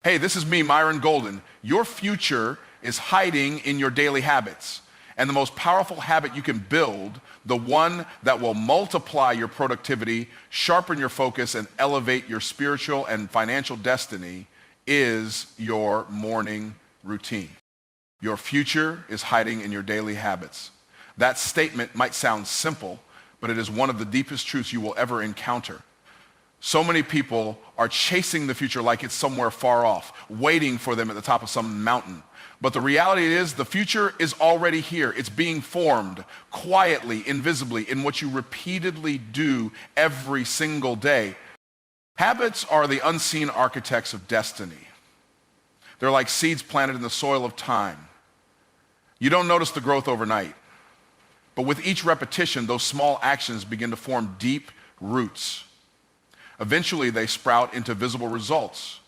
Hey, this is me, Myron Golden. Your future is hiding in your daily habits. And the most powerful habit you can build, the one that will multiply your productivity, sharpen your focus, and elevate your spiritual and financial destiny, is your morning routine. Your future is hiding in your daily habits. That statement might sound simple, but it is one of the deepest truths you will ever encounter. So many people are chasing the future like it's somewhere far off, waiting for them at the top of some mountain. But the reality is the future is already here. It's being formed quietly, invisibly, in what you repeatedly do every single day. Habits are the unseen architects of destiny. They're like seeds planted in the soil of time. You don't notice the growth overnight, but with each repetition, those small actions begin to form deep roots. Eventually, they sprout into visible results,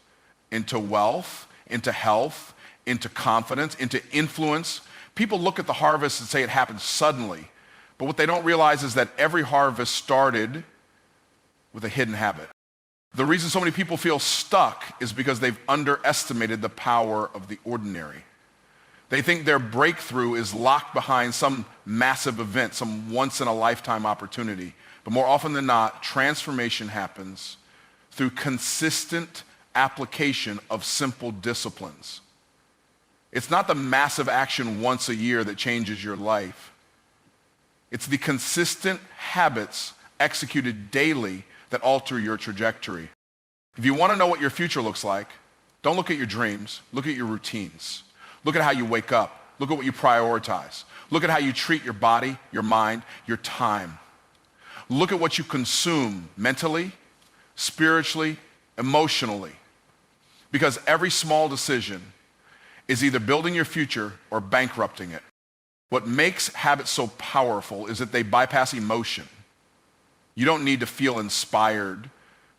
into wealth, into health, into confidence, into influence. People look at the harvest and say it happened suddenly, but what they don't realize is that every harvest started with a hidden habit. The reason so many people feel stuck is because they've underestimated the power of the ordinary. They think their breakthrough is locked behind some massive event, some once-in-a-lifetime opportunity. But more often than not, transformation happens through consistent application of simple disciplines. It's not the massive action once a year that changes your life. It's the consistent habits executed daily that alter your trajectory. If you want to know what your future looks like, don't look at your dreams, look at your routines. Look at how you wake up. Look at what you prioritize. Look at how you treat your body, your mind, your time. Look at what you consume mentally, spiritually, emotionally. Because every small decision is either building your future or bankrupting it. What makes habits so powerful is that they bypass emotion. You don't need to feel inspired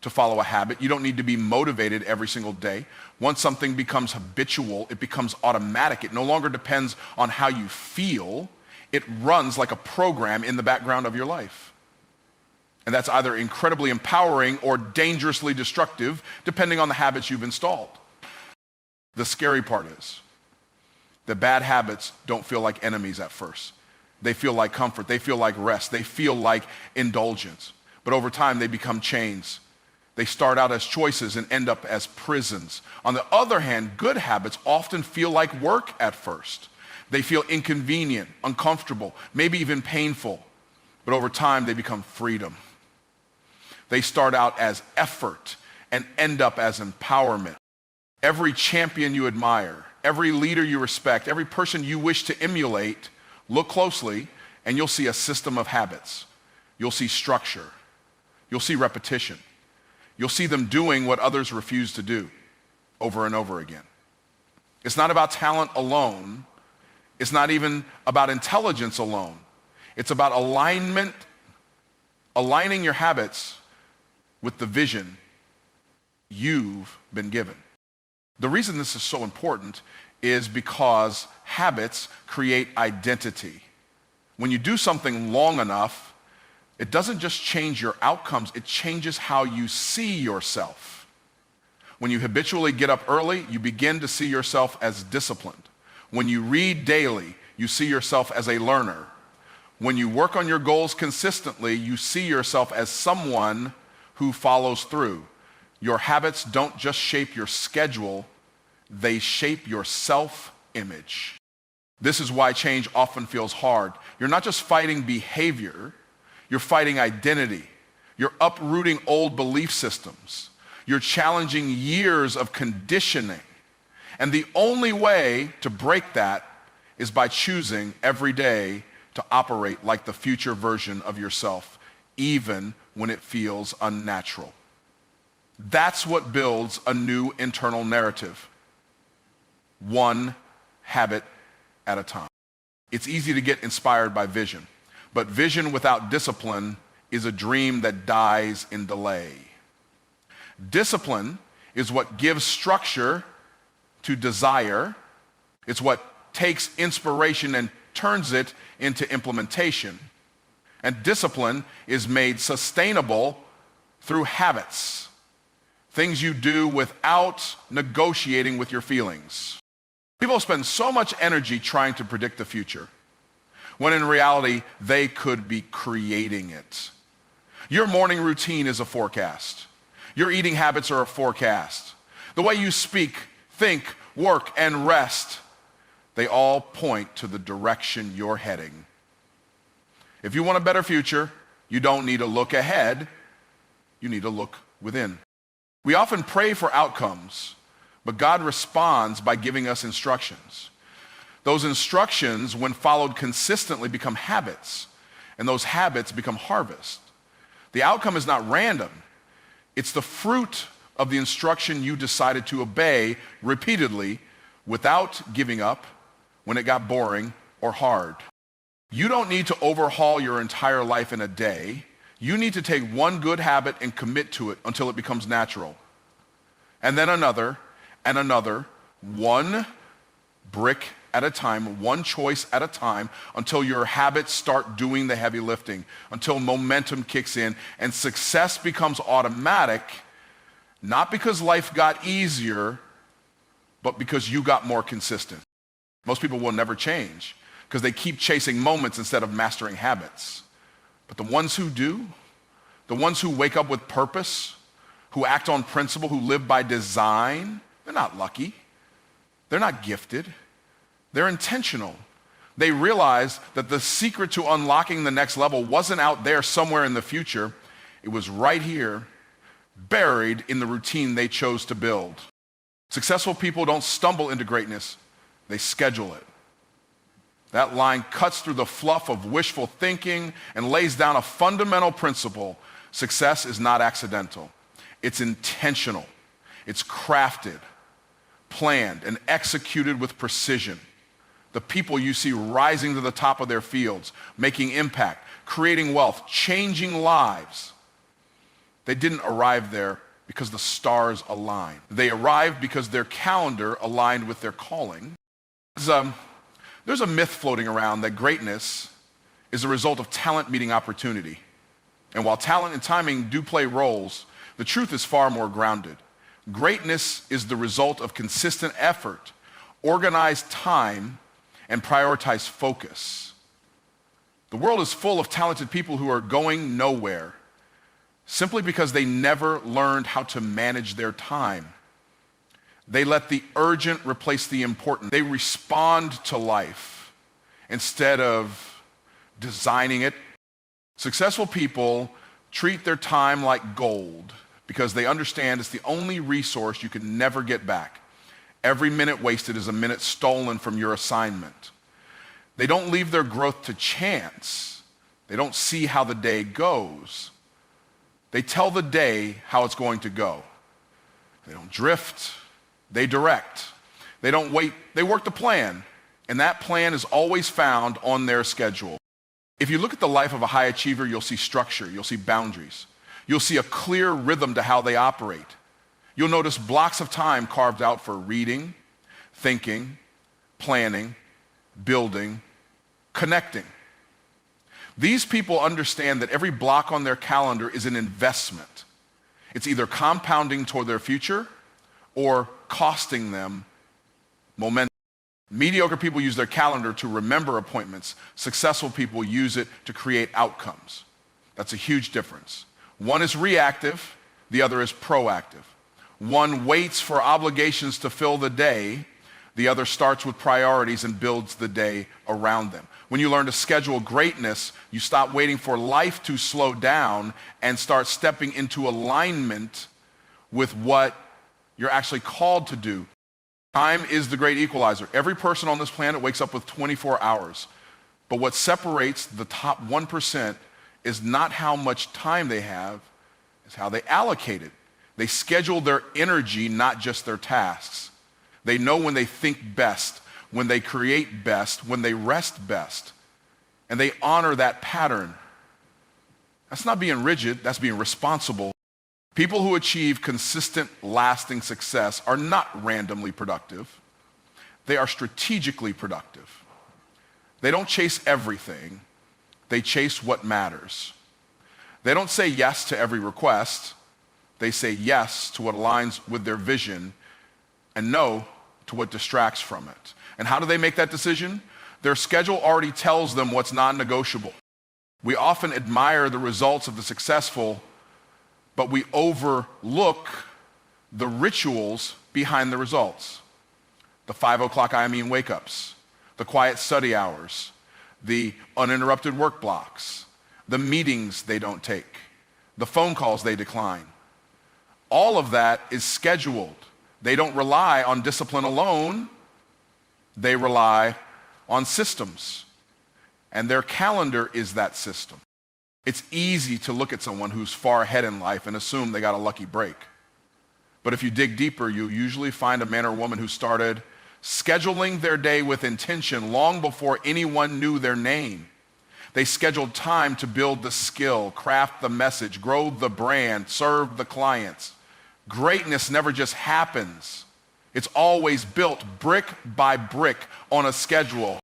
to follow a habit. You don't need to be motivated every single day. Once something becomes habitual, it becomes automatic. It no longer depends on how you feel. It runs like a program in the background of your life. And that's either incredibly empowering or dangerously destructive, depending on the habits you've installed. The scary part is that bad habits don't feel like enemies at first. They feel like comfort. They feel like rest. They feel like indulgence. But over time, they become chains. They start out as choices and end up as prisons. On the other hand, good habits often feel like work at first. They feel inconvenient, uncomfortable, maybe even painful. But over time, they become freedom. They start out as effort and end up as empowerment. Every champion you admire, every leader you respect, every person you wish to emulate, look closely and you'll see a system of habits. You'll see structure. You'll see repetition. You'll see them doing what others refuse to do over and over again. It's not about talent alone. It's not even about intelligence alone. It's about alignment, aligning your habits with the vision you've been given. The reason this is so important is because habits create identity. When you do something long enough, it doesn't just change your outcomes, it changes how you see yourself. When you habitually get up early, you begin to see yourself as disciplined. When you read daily, you see yourself as a learner. When you work on your goals consistently, you see yourself as someone who follows through. Your habits don't just shape your schedule, they shape your self-image. This is why change often feels hard. You're not just fighting behavior, you're fighting identity. You're uprooting old belief systems. You're challenging years of conditioning. And the only way to break that is by choosing every day to operate like the future version of yourself, even when it feels unnatural. That's what builds a new internal narrative, one habit at a time. It's easy to get inspired by vision, but vision without discipline is a dream that dies in delay. Discipline is what gives structure to desire. It's what takes inspiration and turns it into implementation. And discipline is made sustainable through habits. things you do without negotiating with your feelings. People spend so much energy trying to predict the future, when in reality, they could be creating it. Your morning routine is a forecast. Your eating habits are a forecast. The way you speak, think, work, and rest, they all point to the direction you're heading. If you want a better future, you don't need to look ahead, you need to look within. We often pray for outcomes, but God responds by giving us instructions. Those instructions, when followed consistently, become habits, and those habits become harvest. The outcome is not random. It's the fruit of the instruction you decided to obey repeatedly without giving up when it got boring or hard. You don't need to overhaul your entire life in a day. You need to take one good habit and commit to it until it becomes natural. And then another and another, one brick at a time, one choice at a time, until your habits start doing the heavy lifting, until momentum kicks in and success becomes automatic, not because life got easier, but because you got more consistent. Most people will never change because they keep chasing moments instead of mastering habits. But the ones who do, the ones who wake up with purpose, who act on principle, who live by design, they're not lucky. They're not gifted. They're intentional. They realize that the secret to unlocking the next level wasn't out there somewhere in the future. It was right here, buried in the routine they chose to build. Successful people don't stumble into greatness. They schedule it. That line cuts through the fluff of wishful thinking and lays down a fundamental principle. Success is not accidental. It's intentional. It's crafted, planned, and executed with precision. The people you see rising to the top of their fields, making impact, creating wealth, changing lives, they didn't arrive there because the stars aligned. They arrived because their calendar aligned with their calling. There's a myth floating around that greatness is a result of talent meeting opportunity. And while talent and timing do play roles, the truth is far more grounded. Greatness is the result of consistent effort, organized time, and prioritized focus. The world is full of talented people who are going nowhere simply because they never learned how to manage their time. They let the urgent replace the important. They respond to life instead of designing it. Successful people treat their time like gold because they understand it's the only resource you can never get back. Every minute wasted is a minute stolen from your assignment. They don't leave their growth to chance. They don't see how the day goes. They tell the day how it's going to go. They don't drift. They direct. They don't wait. They work the plan. And that plan is always found on their schedule. If you look at the life of a high achiever, you'll see structure. You'll see boundaries. You'll see a clear rhythm to how they operate. You'll notice blocks of time carved out for reading, thinking, planning, building, connecting. These people understand that every block on their calendar is an investment. It's either compounding toward their future or costing them momentum. Mediocre people use their calendar to remember appointments. Successful people use it to create outcomes. That's a huge difference. One is reactive, the other is proactive. One waits for obligations to fill the day, the other starts with priorities and builds the day around them. When you learn to schedule greatness, you stop waiting for life to slow down and start stepping into alignment with what you're actually called to do. Time is the great equalizer. Every person on this planet wakes up with 24 hours. But what separates the top 1% is not how much time they have, it's how they allocate it. They schedule their energy, not just their tasks. They know when they think best, when they create best, when they rest best. And they honor that pattern. That's not being rigid, that's being responsible. People who achieve consistent, lasting success are not randomly productive. They are strategically productive. They don't chase everything. They chase what matters. They don't say yes to every request. They say yes to what aligns with their vision and no to what distracts from it. And how do they make that decision? Their schedule already tells them what's non-negotiable. We often admire the results of the successful, but we overlook the rituals behind the results. The 5 o'clock IME wake-ups, the quiet study hours, the uninterrupted work blocks, the meetings they don't take, the phone calls they decline. All of that is scheduled. They don't rely on discipline alone. They rely on systems. And their calendar is that system. It's easy to look at someone who's far ahead in life and assume they got a lucky break. But if you dig deeper, you usually find a man or woman who started scheduling their day with intention long before anyone knew their name. They scheduled time to build the skill, craft the message, grow the brand, serve the clients. Greatness never just happens. It's always built brick by brick on a schedule.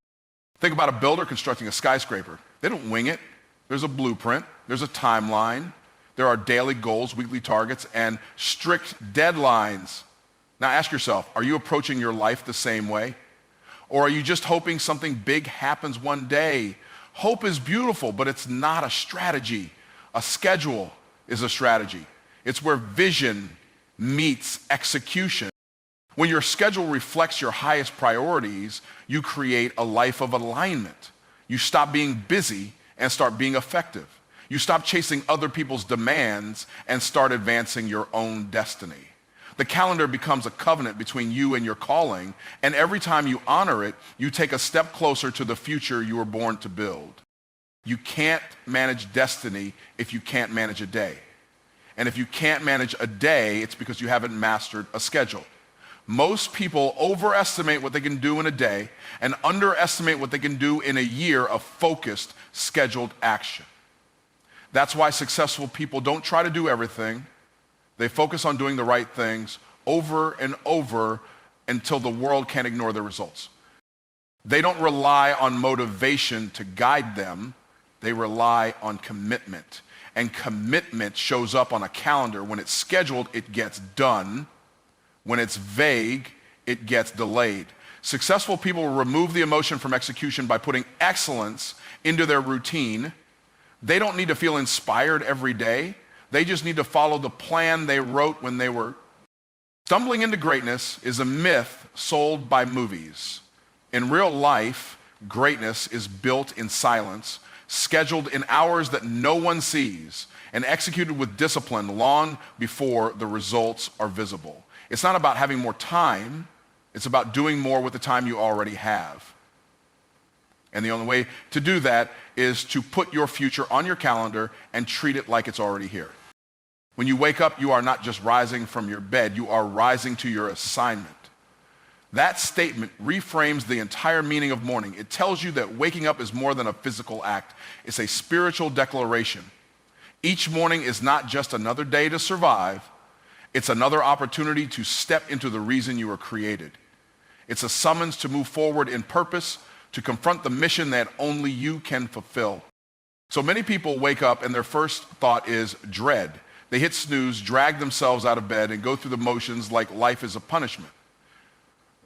Think about a builder constructing a skyscraper. They don't wing it. There's a blueprint. There's a timeline. There are daily goals, weekly targets, and strict deadlines. Now ask yourself, are you approaching your life the same way? Or are you just hoping something big happens one day? Hope is beautiful, but it's not a strategy. A schedule is a strategy. It's where vision meets execution. When your schedule reflects your highest priorities, you create a life of alignment. You stop being busy and start being effective. You stop chasing other people's demands and start advancing your own destiny. The calendar becomes a covenant between you and your calling, and every time you honor it, you take a step closer to the future you were born to build. You can't manage destiny if you can't manage a day. And if you can't manage a day, it's because you haven't mastered a schedule. Most people overestimate what they can do in a day and underestimate what they can do in a year of focused, scheduled action. That's why successful people don't try to do everything. They focus on doing the right things over and over until the world can't ignore the results. They don't rely on motivation to guide them. They rely on commitment. And commitment shows up on a calendar. When it's scheduled, it gets done. When it's vague, it gets delayed. Successful people remove the emotion from execution by putting excellence into their routine. They don't need to feel inspired every day. They just need to follow the plan they wrote when they were. Stumbling into greatness is a myth sold by movies. In real life, greatness is built in silence, scheduled in hours that no one sees, and executed with discipline long before the results are visible. It's not about having more time. It's about doing more with the time you already have. And the only way to do that is to put your future on your calendar and treat it like it's already here. When you wake up, you are not just rising from your bed, you are rising to your assignment. That statement reframes the entire meaning of morning. It tells you that waking up is more than a physical act. It's a spiritual declaration. Each morning is not just another day to survive. It's another opportunity to step into the reason you were created. It's a summons to move forward in purpose, to confront the mission that only you can fulfill. So many people wake up and their first thought is dread. They hit snooze, drag themselves out of bed, and go through the motions like life is a punishment.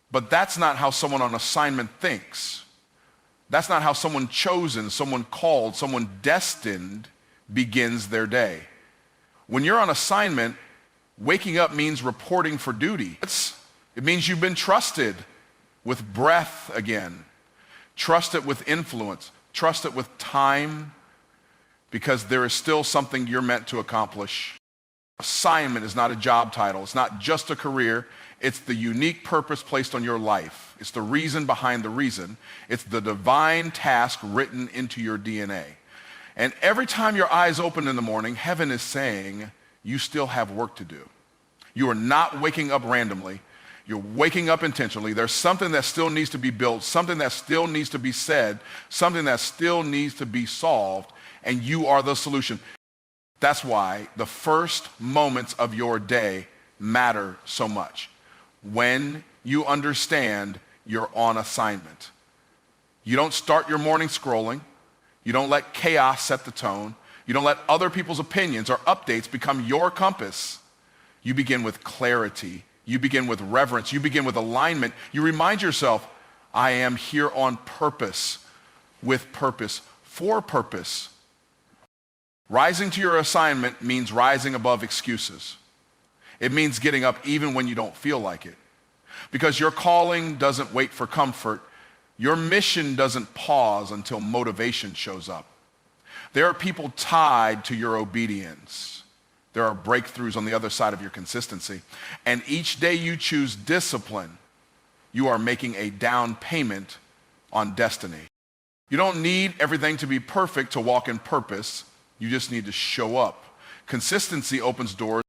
But that's not how someone on assignment thinks. That's not how someone chosen, someone called, someone destined begins their day. When you're on assignment, waking up means reporting for duty. It means you've been trusted with breath again. Trust it with influence. Trust it with time, because there is still something you're meant to accomplish. Assignment is not a job title. It's not just a career. It's the unique purpose placed on your life. It's the reason behind the reason. It's the divine task written into your DNA. And every time your eyes open in the morning, heaven is saying, you still have work to do. You are not waking up randomly. You're waking up intentionally. There's something that still needs to be built, something that still needs to be said, something that still needs to be solved, and you are the solution. That's why the first moments of your day matter so much. When you understand you're on assignment. You don't start your morning scrolling. You don't let chaos set the tone. You don't let other people's opinions or updates become your compass. You begin with clarity. You begin with reverence. You begin with alignment. You remind yourself, I am here on purpose, with purpose, for purpose. Rising to your assignment means rising above excuses. It means getting up even when you don't feel like it. Because your calling doesn't wait for comfort. Your mission doesn't pause until motivation shows up. There are people tied to your obedience. There are breakthroughs on the other side of your consistency. And each day you choose discipline, you are making a down payment on destiny. You don't need everything to be perfect to walk in purpose. You just need to show up. Consistency opens doors